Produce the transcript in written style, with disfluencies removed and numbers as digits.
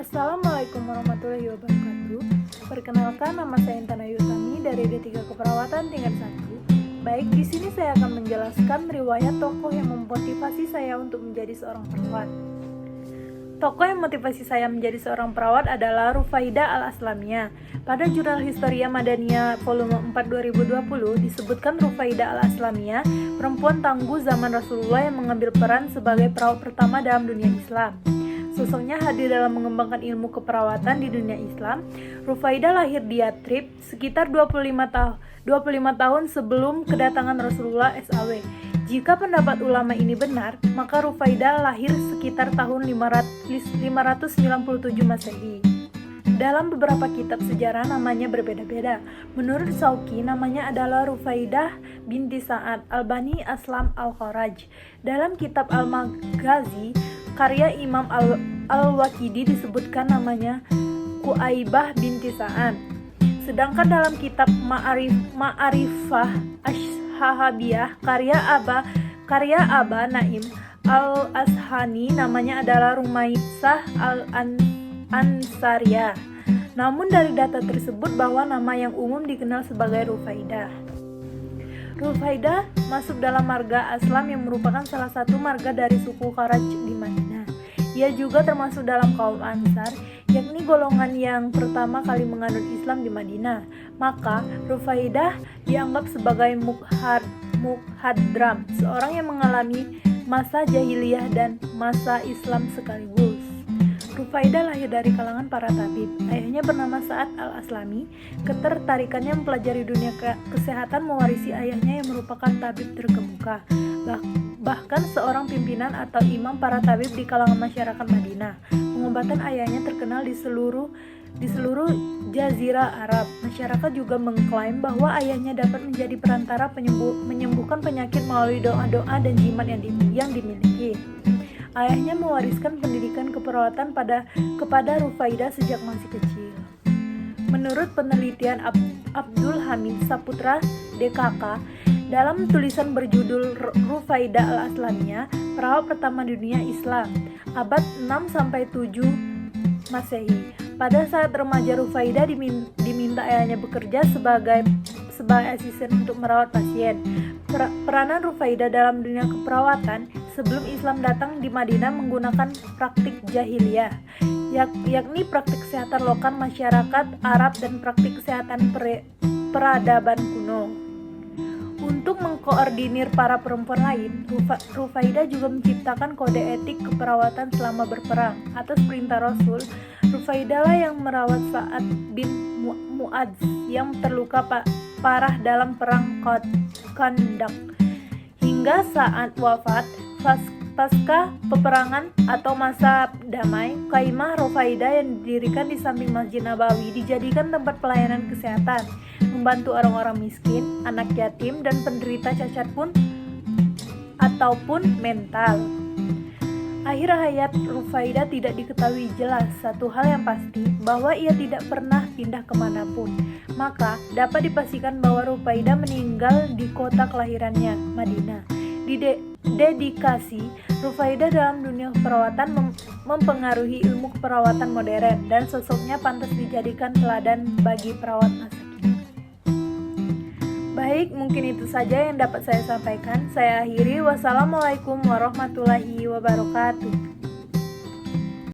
Assalamualaikum warahmatullahi wabarakatuh. Perkenalkan, nama saya Intan Ayu Utami dari D3 Keperawatan tingkat 1. Baik, di sini saya akan menjelaskan riwayat tokoh yang memotivasi saya untuk menjadi seorang perawat. Tokoh yang memotivasi saya menjadi seorang perawat adalah Rufaidah Al-Aslamiyah. Pada jurnal Historia Madaniyah volume 4 2020 disebutkan Rufaidah Al-Aslamiyah, perempuan tangguh zaman Rasulullah yang mengambil peran sebagai perawat pertama dalam dunia Islam. Sosoknya hadir dalam mengembangkan ilmu keperawatan di dunia Islam. Rufaidah lahir di Yatrib sekitar 25 tahun sebelum kedatangan Rasulullah SAW. Jika pendapat ulama ini benar, maka Rufaidah lahir sekitar tahun 597 Masehi. Dalam beberapa kitab sejarah namanya berbeda-beda. Menurut Sauki, namanya adalah Rufaidah binti Sa'ad al-Bani Aslam al-Kharaj. Dalam kitab Al-Maghazi, karya Imam Al-Waqidi, disebutkan namanya Kuaibah binti Sa'ad. Sedangkan dalam kitab Ma'arifah Ashahabiyah karya Aba Naim Al-Ashani, namanya adalah Rumaisah Al-Ansariyah. Namun dari data tersebut bahwa nama yang umum dikenal sebagai Rufaidah. Rufaidah masuk dalam marga Aslam yang merupakan salah satu marga dari suku Kharaj di Madinah. Ia juga termasuk dalam kaum Ansar, yakni golongan yang pertama kali menganut Islam di Madinah. Maka Rufaidah dianggap sebagai muhadram, seorang yang mengalami masa jahiliyah dan masa Islam sekaligus. Rufaidah lahir dari kalangan para tabib. Ayahnya bernama Sa'ad al-Aslami. Ketertarikannya mempelajari dunia kesehatan mewarisi ayahnya yang merupakan tabib terkemuka, bahkan seorang pimpinan atau imam para tabib di kalangan masyarakat Madinah. Pengobatan ayahnya terkenal di seluruh jazirah Arab. Masyarakat juga mengklaim bahwa ayahnya dapat menjadi perantara menyembuhkan penyakit melalui doa-doa dan jimat yang dimiliki. Ayahnya mewariskan pendidikan keperawatan kepada Rufaidah sejak masih kecil. Menurut penelitian Abdul Hamid Saputra DKK, dalam tulisan berjudul Rufaidah Al-Aslamiyah, perawat pertama di dunia Islam, abad 6-7 Masehi. Pada saat remaja, Rufaidah diminta ayahnya bekerja sebagai asisten untuk merawat pasien. Peranan Rufaidah dalam dunia keperawatan sebelum Islam datang di Madinah menggunakan praktik jahiliyah, yakni praktik kesehatan lokal masyarakat Arab dan praktik kesehatan peradaban kuno. Untuk mengkoordinir para perempuan lain, Rufaidah juga menciptakan kode etik keperawatan selama berperang. Atas perintah Rasul, Rufaidah lah yang merawat Sa'ad bin Mu'adz yang terluka parah dalam perang Khandaq. Hingga saat wafat, pasca peperangan atau masa damai, Khaimah Rufaidah yang didirikan di samping Masjid Nabawi dijadikan tempat pelayanan kesehatan, membantu orang-orang miskin, anak yatim, dan penderita cacat ataupun mental. Akhir hayat Rufaidah tidak diketahui jelas. Satu hal yang pasti, bahwa ia tidak pernah pindah kemanapun. Maka dapat dipastikan bahwa Rufaidah meninggal di kota kelahirannya, Madinah. Dedikasi Rufaidah dalam dunia perawatan mempengaruhi ilmu keperawatan modern, dan sosoknya pantas dijadikan teladan bagi perawat masa kini. Baik, mungkin itu saja yang dapat saya sampaikan. Saya akhiri. Wassalamualaikum warahmatullahi wabarakatuh.